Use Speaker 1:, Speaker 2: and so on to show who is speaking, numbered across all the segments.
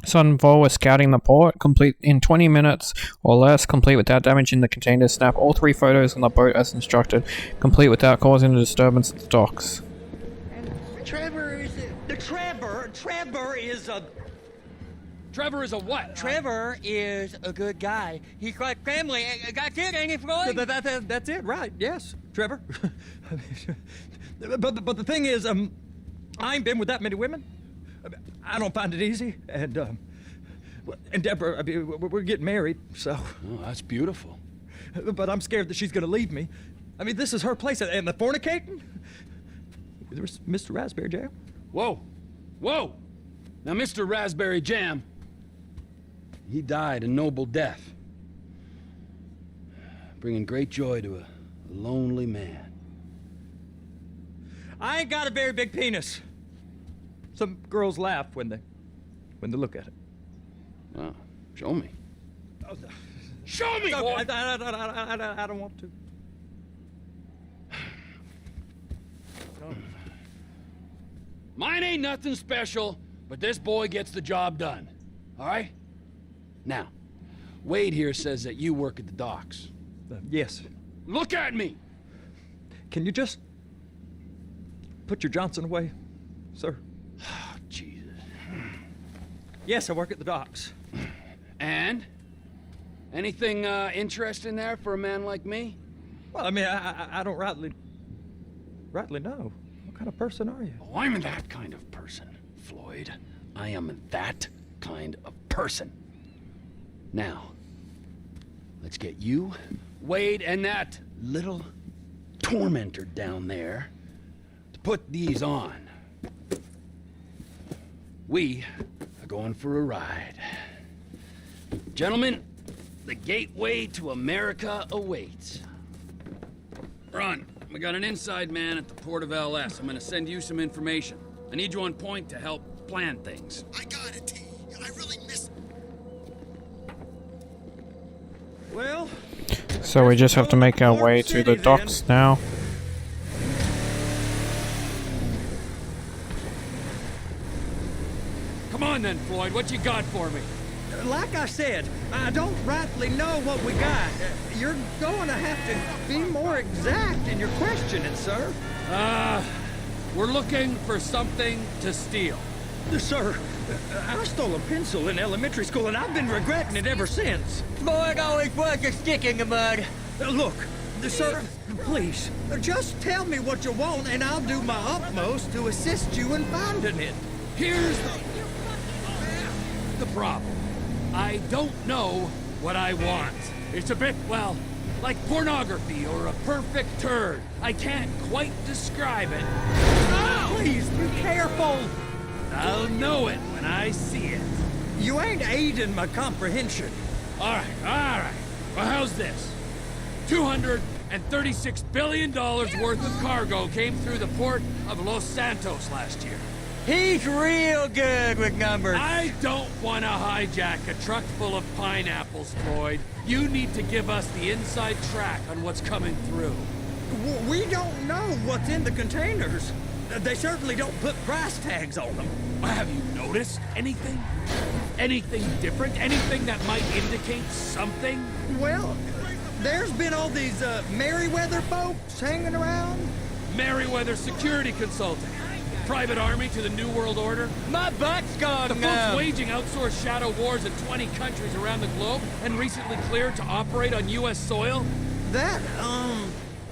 Speaker 1: Sunvol was scouting the port, complete in 20 minutes or less, complete without damaging the container, snap all 3 photos on the boat as instructed, complete without causing a disturbance at the docks.
Speaker 2: Trevor is a what?
Speaker 3: Trevor is a good guy. He's like family. Got it, ain't he, Floyd?
Speaker 2: That's it, right? Yes, Trevor. but the thing is, I ain't been with that many women. I don't find it easy, and Deborah, I mean, we're getting married, so.
Speaker 4: Oh, that's beautiful.
Speaker 2: But I'm scared that she's gonna leave me. I mean, this is her place, and the fornicating. There's Mr. Raspberry Jam.
Speaker 4: Whoa, now Mr. Raspberry Jam, he died a noble death, bringing great joy to a lonely man.
Speaker 2: I ain't got a very big penis. Some girls laugh when they look at it.
Speaker 4: Oh, show me.
Speaker 2: Show me, boy! I don't want to.
Speaker 4: Mine ain't nothing special, but this boy gets the job done. All right? Now, Wade here says that you work at the docks.
Speaker 2: Yes.
Speaker 4: Look at me!
Speaker 2: Can you just put your Johnson away, sir?
Speaker 4: Oh, Jesus.
Speaker 2: Yes, I work at the docks.
Speaker 4: And? Anything interesting there for a man like me?
Speaker 2: Well, I mean, I don't rightly know. What kind of person are you?
Speaker 4: Oh, I'm that kind of person, Floyd. I am that kind of person. Now, let's get you, Wade, and that little tormentor down there to put these on. We are going for a ride. Gentlemen, the gateway to America awaits. Ron, we got an inside man at the port of LS. I'm gonna send you some information. I need you on point to help plan things.
Speaker 5: I got it, T. I really missed.
Speaker 2: Well,
Speaker 1: So we just have to make our way to the docks now.
Speaker 4: Come on then, Floyd, what you got for me?
Speaker 2: like I said, I don't rightly know what we got. You're going to have to be more exact in your questioning, sir.
Speaker 4: We're looking for something to steal.
Speaker 2: Sir, I stole a pencil in elementary school, and I've been regretting it ever since.
Speaker 3: Boy, it always was a stick in the mud.
Speaker 2: Look, sir, please, just tell me what you want, and I'll do my utmost to assist you in finding it.
Speaker 4: Here's the problem. I don't know what I want. It's a bit, well, like pornography or a perfect turd. I can't quite describe it.
Speaker 2: Oh! Please, be careful.
Speaker 4: I'll know it when I see it.
Speaker 2: You ain't aiding my comprehension.
Speaker 4: All right. Well, how's this? $236 billion worth of cargo came through the port of Los Santos last year.
Speaker 3: He's real good with numbers.
Speaker 4: I don't want to hijack a truck full of pineapples, Floyd. You need to give us the inside track on what's coming through.
Speaker 2: We don't know what's in the containers. They certainly don't put price tags on them.
Speaker 4: Have you noticed anything? Anything different? Anything that might indicate something?
Speaker 2: Well, there's been all these Merryweather folks hanging around.
Speaker 4: Merryweather Security Consulting. Private army to the New World Order.
Speaker 3: My butt's gone
Speaker 4: The
Speaker 3: numb.
Speaker 4: folks waging outsourced shadow wars in 20 countries around the globe and recently cleared to operate on U.S. soil.
Speaker 2: That,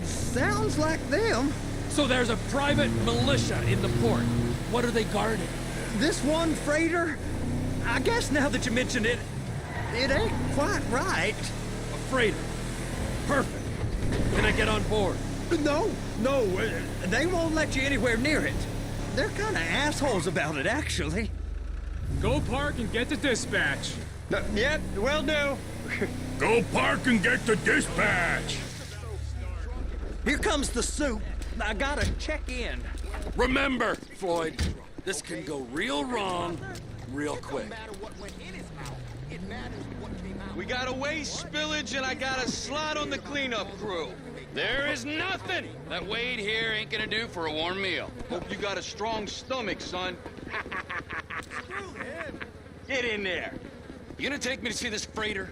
Speaker 2: sounds like them.
Speaker 4: So there's a private militia in the port. What are they guarding?
Speaker 2: This one freighter, I guess now that you mention it, it ain't quite right.
Speaker 4: A freighter. Perfect. Can I get on board?
Speaker 2: No, they won't let you anywhere near it. They're kind of assholes about it, actually.
Speaker 6: Go park and get the dispatch.
Speaker 2: Yep, will do.
Speaker 6: Go park and get the dispatch.
Speaker 2: Here comes the soup. I gotta check in.
Speaker 4: Remember, Floyd, this can go real wrong real quick.
Speaker 7: We got a waste spillage and I got a slot on the cleanup crew.
Speaker 4: There is nothing that Wade here ain't gonna do for a warm meal.
Speaker 3: Hope you got a strong stomach, son. Get in there.
Speaker 4: You gonna take me to see this freighter?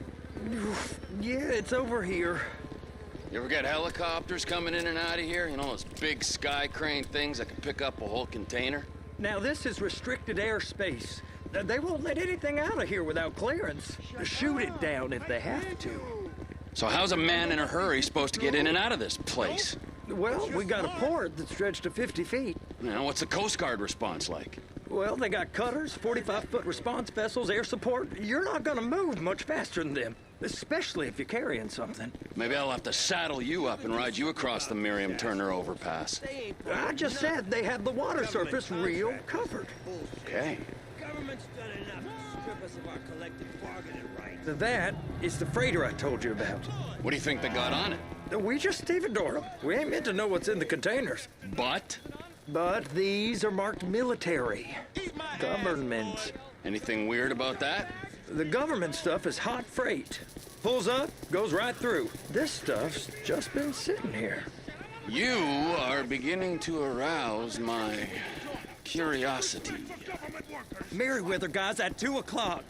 Speaker 2: Yeah, it's over here.
Speaker 4: You ever got helicopters coming in and out of here? You know, those big sky crane things that can pick up a whole container?
Speaker 2: Now, this is restricted airspace. They won't let anything out of here without clearance. Shoot it down if they have to.
Speaker 4: So how's a man in a hurry supposed to get in and out of this place?
Speaker 2: Well, we got a port that stretched to 50 feet.
Speaker 4: You know, what's the Coast Guard response like?
Speaker 2: Well, they got cutters, 45-foot response vessels, air support. You're not gonna move much faster than them, especially if you're carrying something.
Speaker 4: Maybe I'll have to saddle you up and ride you across the Miriam Turner overpass.
Speaker 2: I just said they have the water surface real covered.
Speaker 4: Okay.
Speaker 3: Government's done enough to strip us of our collective bargaining rights.
Speaker 2: That is the freighter I told you about.
Speaker 4: What do you think they got on it?
Speaker 2: We just stevedore them. We ain't meant to know what's in the containers.
Speaker 4: But?
Speaker 2: But these are marked military. Government.
Speaker 4: Anything weird about that?
Speaker 2: The government stuff is hot freight. Pulls up, goes right through. This stuff's just been sitting here.
Speaker 4: You are beginning to arouse my curiosity.
Speaker 2: Merriweather guys at 2 o'clock.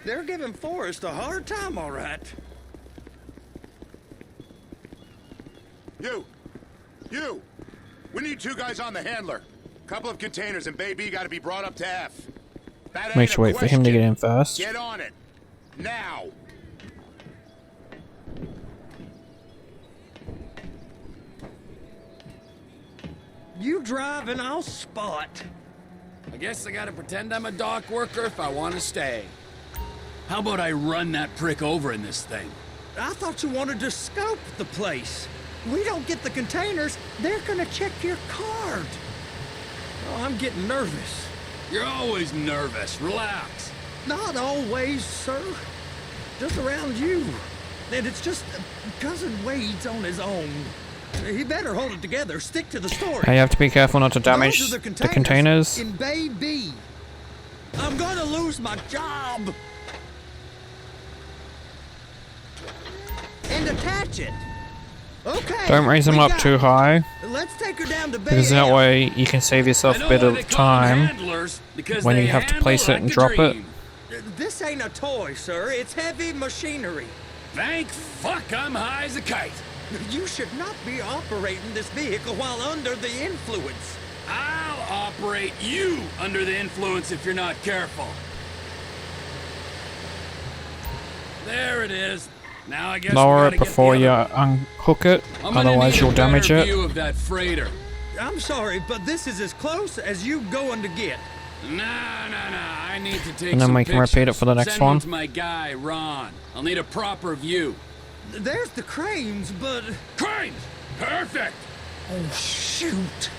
Speaker 2: They're giving Forrest a hard time, all right.
Speaker 6: You! We need 2 guys on the handler. Couple of containers and Baby gotta be brought up to F. That
Speaker 1: Make
Speaker 6: ain't
Speaker 1: sure
Speaker 6: a
Speaker 1: wait for him to
Speaker 6: question.
Speaker 1: get in first.
Speaker 6: Get on it. Now!
Speaker 2: You drive and I'll spot.
Speaker 4: I guess I gotta pretend I'm a dock worker if I want to stay. How about I run that prick over in this thing?
Speaker 2: I thought you wanted to scope the place. We don't get the containers, they're gonna check your card. Oh, I'm getting nervous.
Speaker 4: You're always nervous. Relax.
Speaker 2: Not always, sir. Just around you. And it's just Cousin Wade's on his own. He better hold it together. Stick to the story.
Speaker 1: Hey, you have to be careful not to damage
Speaker 2: Those are
Speaker 1: the containers.
Speaker 2: in Bay B. I'm gonna lose my job. And attach it. Okay.
Speaker 1: Don't raise them
Speaker 2: we
Speaker 1: up
Speaker 2: got
Speaker 1: too
Speaker 2: it.
Speaker 1: high,
Speaker 2: Let's take her down to Bay
Speaker 1: because that
Speaker 2: F.
Speaker 1: way you can save yourself a bit of time when you have to place it and drop it.
Speaker 2: This ain't a toy, sir. It's heavy machinery.
Speaker 4: Thank fuck I'm high as a kite.
Speaker 2: You should not be operating this vehicle while under the influence.
Speaker 4: I'll operate you under the influence if you're not careful. There it is. Now I guess
Speaker 1: Lower
Speaker 4: we
Speaker 1: it
Speaker 4: gotta get
Speaker 1: before
Speaker 4: the
Speaker 1: you
Speaker 4: other-
Speaker 1: unhook it,
Speaker 4: I'm gonna
Speaker 1: otherwise
Speaker 4: need
Speaker 1: you'll
Speaker 4: a better
Speaker 1: damage it.
Speaker 4: view of that freighter.
Speaker 2: I'm sorry, but this is as close as you going to get.
Speaker 4: Nah. I need to take
Speaker 1: And then
Speaker 4: some
Speaker 1: we can repeat it for the next
Speaker 4: Send
Speaker 1: one.
Speaker 4: to my guy, Ron. I'll need a proper view.
Speaker 2: There's the cranes, but...
Speaker 4: Cranes! Perfect!
Speaker 2: Oh, shoot.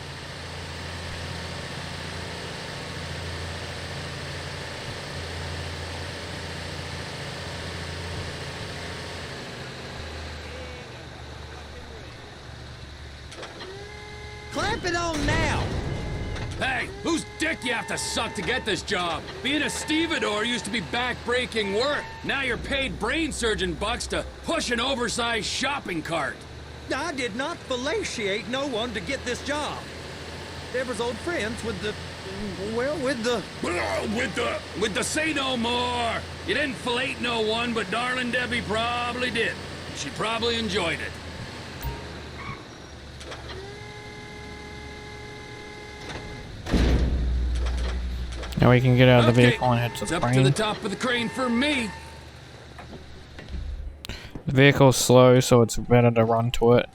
Speaker 2: Clamp it on now.
Speaker 4: Hey, whose dick you have to suck to get this job? Being a stevedore used to be back-breaking work. Now you're paid brain surgeon bucks to push an oversized shopping cart.
Speaker 2: I did not fellatiate no one to get this job. Deborah's old friends with the... Well, with the...
Speaker 4: With the say no more. You didn't fillet no one, but darling Debbie probably did. She probably enjoyed it.
Speaker 1: Now we can get out of the
Speaker 4: Okay,
Speaker 1: vehicle and head to
Speaker 4: it's
Speaker 1: the
Speaker 4: up to
Speaker 1: crane.
Speaker 4: the top of the crane for me.
Speaker 1: The vehicle's slow, so it's better to run to it.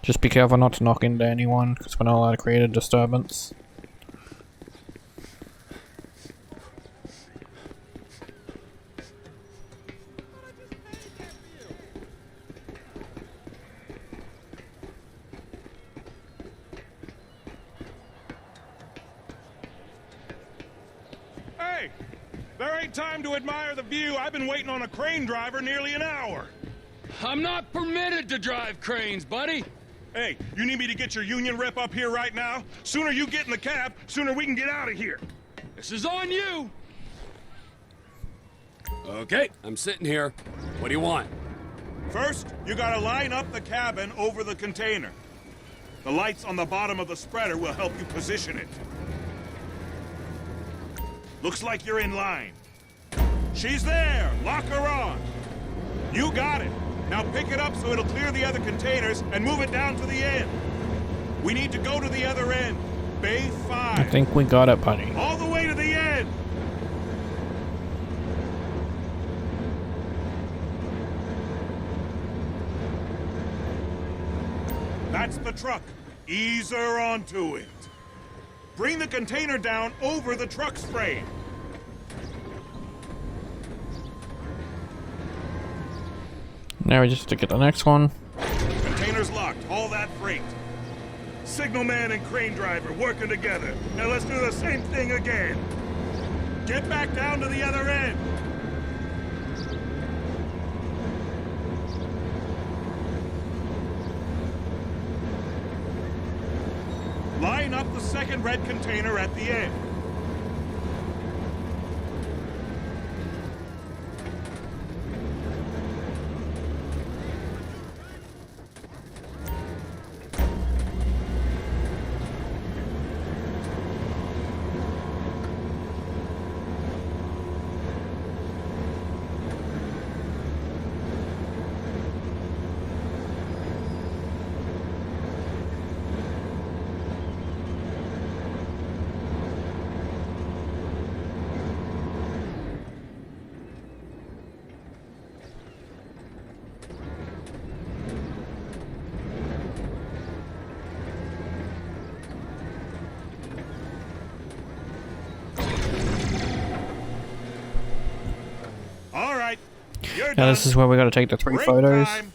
Speaker 1: Just be careful not to knock into anyone, because we're not allowed to create a disturbance.
Speaker 6: Hey! There ain't time to admire the view. I've been waiting on a crane driver nearly an hour.
Speaker 4: I'm not permitted to drive cranes, buddy.
Speaker 6: Hey, you need me to get your union rep up here right now? Sooner you get in the cab, sooner we can get out of here.
Speaker 4: This is on you. Okay, I'm sitting here. What do you want?
Speaker 7: First, you gotta line up the cabin over the container. The lights on the bottom of the spreader will help you position it. Looks like you're in line. She's there! Lock her on! You got it! Now pick it up so it'll clear the other containers and move it down to the end. We need to go to the other end. Bay 5.
Speaker 1: I think we got it, buddy.
Speaker 7: All the way to the end! That's the truck. Ease her onto it. Bring the container down over the truck's frame.
Speaker 1: Now we just stick at the next one.
Speaker 7: Container's locked. All that freight. Signalman and crane driver working together. Now let's do the same thing again. Get back down to the other end. Line up the second red container at the end. All right, you're
Speaker 1: Now
Speaker 7: done.
Speaker 1: this is where we gotta take the 3
Speaker 7: Break
Speaker 1: photos.
Speaker 7: time.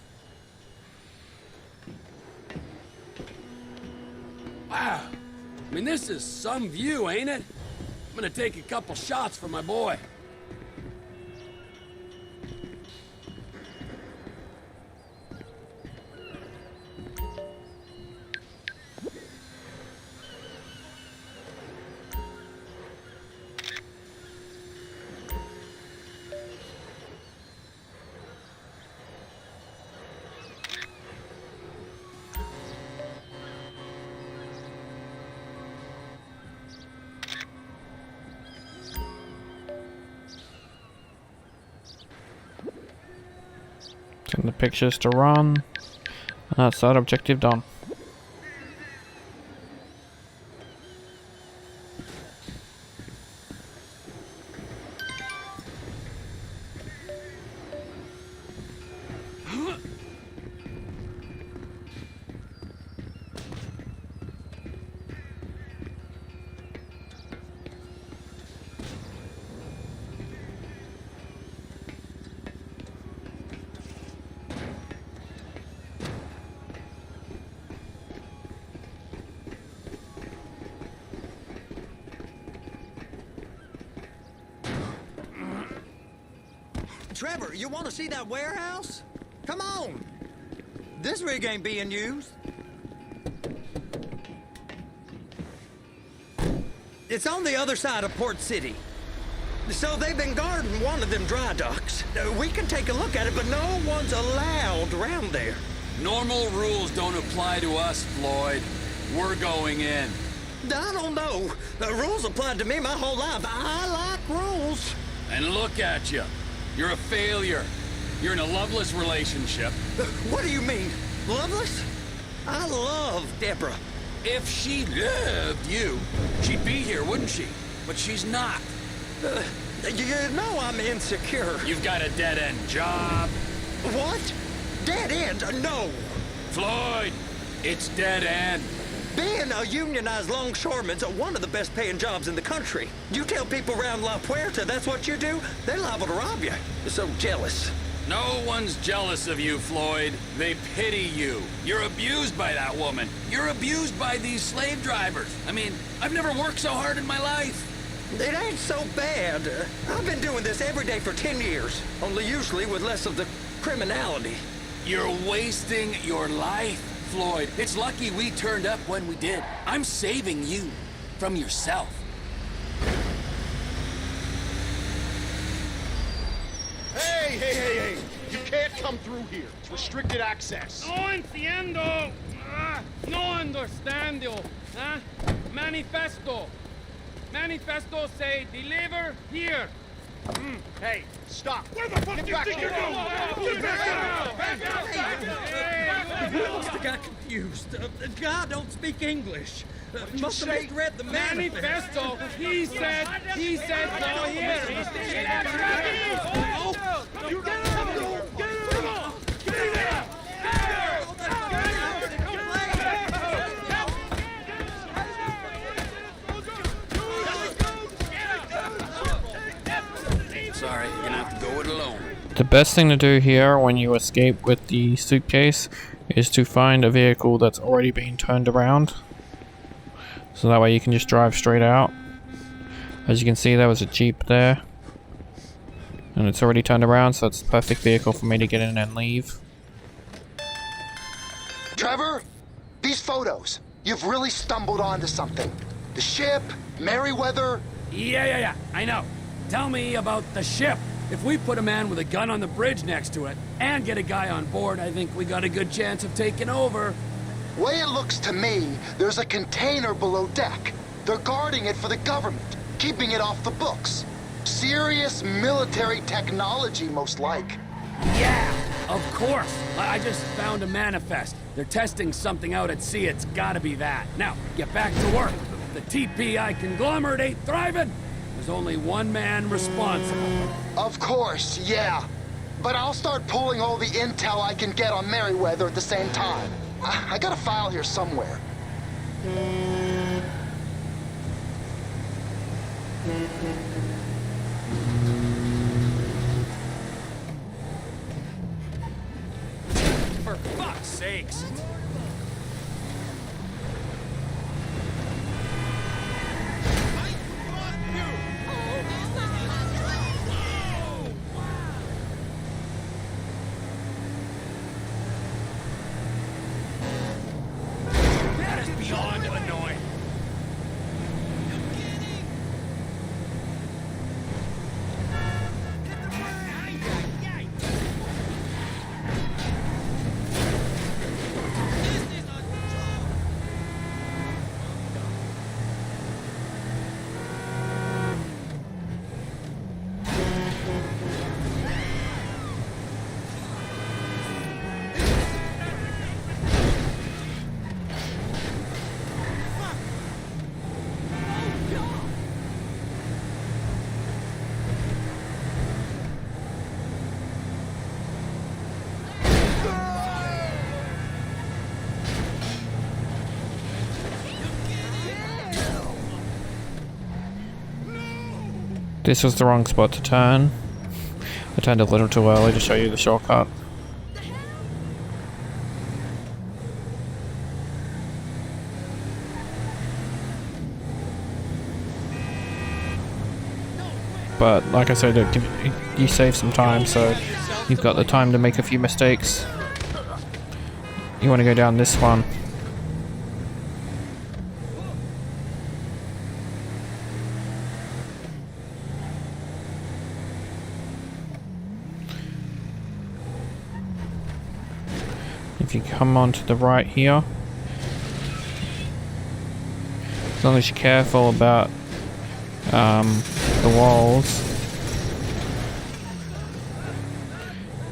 Speaker 4: Wow. I mean, this is some view, ain't it? I'm gonna take a couple shots for my boy.
Speaker 1: Send the pictures to run. And that's that objective done.
Speaker 2: Trevor, you want to see that warehouse? Come on. This rig ain't being used. It's on the other side of Port City. So they've been guarding one of them dry docks. We can take a look at it, but no one's allowed around there.
Speaker 4: Normal rules don't apply to us, Floyd. We're going in.
Speaker 2: I don't know. The rules applied to me my whole life. I like rules.
Speaker 4: And look at you. You're a failure. You're in a loveless relationship.
Speaker 2: What do you mean? Loveless? I love Deborah.
Speaker 4: If she loved you, she'd be here, wouldn't she? But she's not.
Speaker 2: You know I'm insecure.
Speaker 4: You've got a dead-end job.
Speaker 2: What? Dead end? No.
Speaker 4: Floyd, it's dead end.
Speaker 2: Being a unionized longshoreman's one of the best paying jobs in the country. You tell people around La Puerta that's what you do, they're liable to rob you. They're so jealous.
Speaker 4: No one's jealous of you, Floyd. They pity you. You're abused by that woman. You're abused by these slave drivers. I mean, I've never worked so hard in my life.
Speaker 2: It ain't so bad. I've been doing this every day for 10 years, only usually with less of the criminality.
Speaker 4: You're wasting your life, Floyd. It's lucky we turned up when we did. I'm saving you from yourself.
Speaker 6: Hey! You can't
Speaker 5: come through here. It's restricted access.
Speaker 3: No entiendo. No understando. Huh? Manifesto. Manifesto say deliver here.
Speaker 5: Hey, stop.
Speaker 7: Where the fuck do you
Speaker 5: back
Speaker 7: think
Speaker 5: here.
Speaker 7: you're going?
Speaker 2: He must have got confused. God don't speak English. Must have misread the manifesto.
Speaker 3: Manifesto. He said go here.
Speaker 2: You got him! Get him! Get him!
Speaker 4: Sorry, you're gonna have to go it alone.
Speaker 1: The best thing to do here when you escape with the suitcase is to find a vehicle that's already been turned around. So that way you can just drive straight out. As you can see, there was a Jeep there. And it's already turned around, so it's the perfect vehicle for me to get in and leave.
Speaker 5: Trevor, these photos. You've really stumbled onto something. The ship, Merryweather.
Speaker 4: Yeah, I know. Tell me about the ship. If we put a man with a gun on the bridge next to it and get a guy on board, I think we got a good chance of taking over.
Speaker 5: Way it looks to me, there's a container below deck. They're guarding it for the government, keeping it off the books. Serious military technology, most like.
Speaker 4: Yeah, of course. I just found a manifest. They're testing something out at sea. It's gotta be that. Now, get back to work. The TPI conglomerate ain't thriving. There's only one man responsible.
Speaker 5: Of course, yeah. But I'll start pulling all the intel I can get on Merryweather at the same time. I got a file here somewhere.
Speaker 4: For fuck's sakes. That is beyond annoying.
Speaker 1: This was the wrong spot to turn. I turned a little too early to show you the shortcut. But like I said, you save some time, so you've got the time to make a few mistakes. You want to go down this one. If you come onto the right here, as long as you're careful about the walls,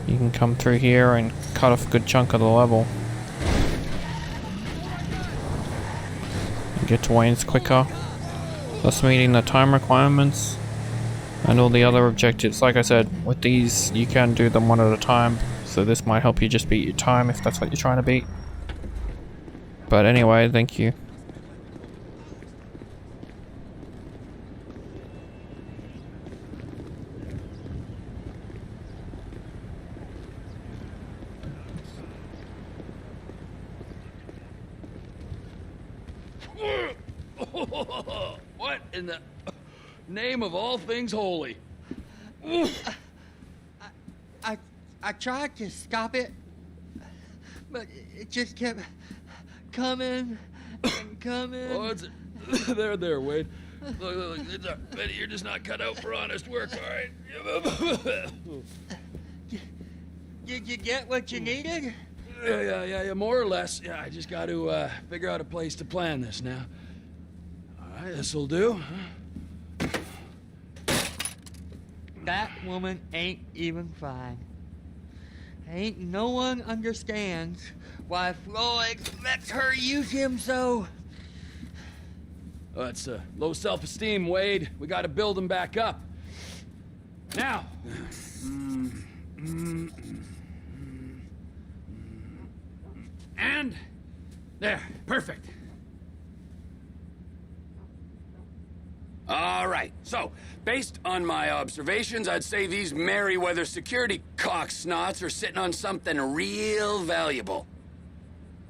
Speaker 1: you can come through here and cut off a good chunk of the level and get to Wayne's quicker, thus meeting the time requirements and all the other objectives. Like I said, with these you can do them one at a time, so this might help you just beat your time if that's what you're trying to beat. But anyway, thank you.
Speaker 4: What in the name of all things holy?
Speaker 3: I tried to stop it, but it just kept coming and coming.
Speaker 4: Oh, it's there, Wade. Look, it's Betty, you're just not cut out for honest work, all right?
Speaker 3: Did you get what you needed?
Speaker 4: Yeah, more or less. Yeah, I just got to figure out a place to plan this now. All right, this'll do.
Speaker 3: That woman ain't even fine. Ain't no one understands why Floyd lets her use him so.
Speaker 4: It's low self-esteem, Wade. We got to build him back up. Now. And there, perfect. All right, so, based on my observations, I'd say these Merryweather security cocksnots are sitting on something real valuable.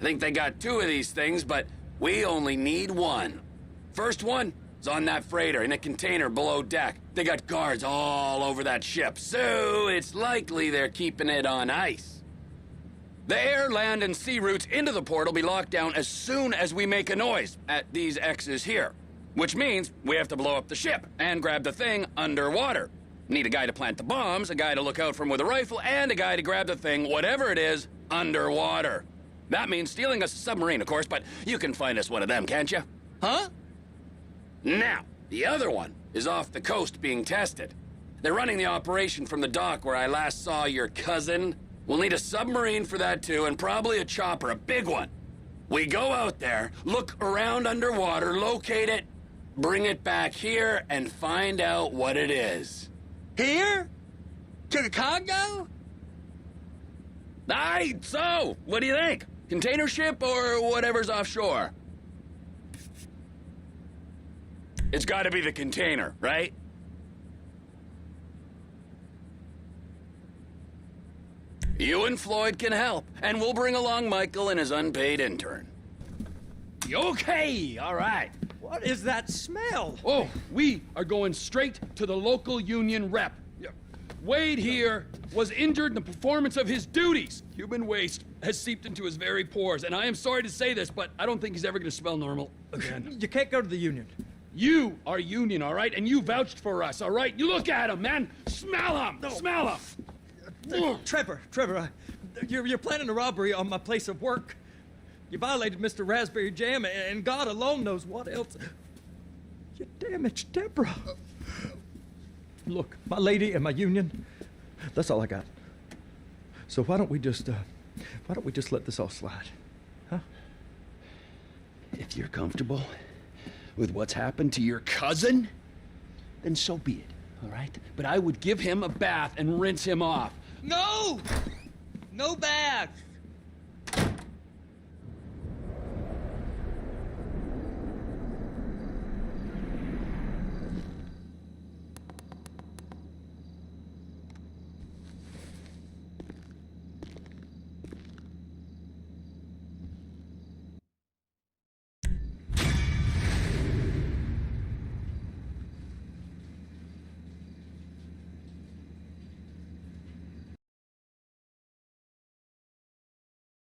Speaker 4: I think they got 2 of these things, but we only need 1. First one is on that freighter in a container below deck. They got guards all over that ship, so it's likely they're keeping it on ice. The air, land, and sea routes into the port will be locked down as soon as we make a noise at these X's here. Which means we have to blow up the ship and grab the thing underwater. Need a guy to plant the bombs, a guy to look out for him with a rifle, and a guy to grab the thing, whatever it is, underwater. That means stealing us a submarine, of course, but you can find us one of them, can't you? Huh? Now, the other one is off the coast being tested. They're running the operation from the dock where I last saw your cousin. We'll need a submarine for that too, and probably a chopper, a big one. We go out there, look around underwater, locate it, bring it back here, and find out what it is.
Speaker 3: Here? To the Congo?
Speaker 4: Aye, so, what do you think? Container ship or whatever's offshore? It's gotta be the container, right? You and Floyd can help, and we'll bring along Michael and his unpaid intern. Okay, all right.
Speaker 2: What is that smell?
Speaker 4: Oh, we are going straight to the local union rep. Wade here was injured in the performance of his duties. Human waste has seeped into his very pores, and I am sorry to say this, but I don't think he's ever going to smell normal again.
Speaker 2: You can't go to the union.
Speaker 4: You are union, all right? And you vouched for us, all right? You look at him, man. Smell him. No. Smell him.
Speaker 2: Trevor, you're planning a robbery on my place of work. You violated Mr. Raspberry Jam, and God alone knows what else. You damaged Deborah. Look, my lady and my union, that's all I got. So why don't we just let this all slide, huh?
Speaker 4: If you're comfortable with what's happened to your cousin, then so be it, all right? But I would give him a bath and rinse him off.
Speaker 3: No! No bath!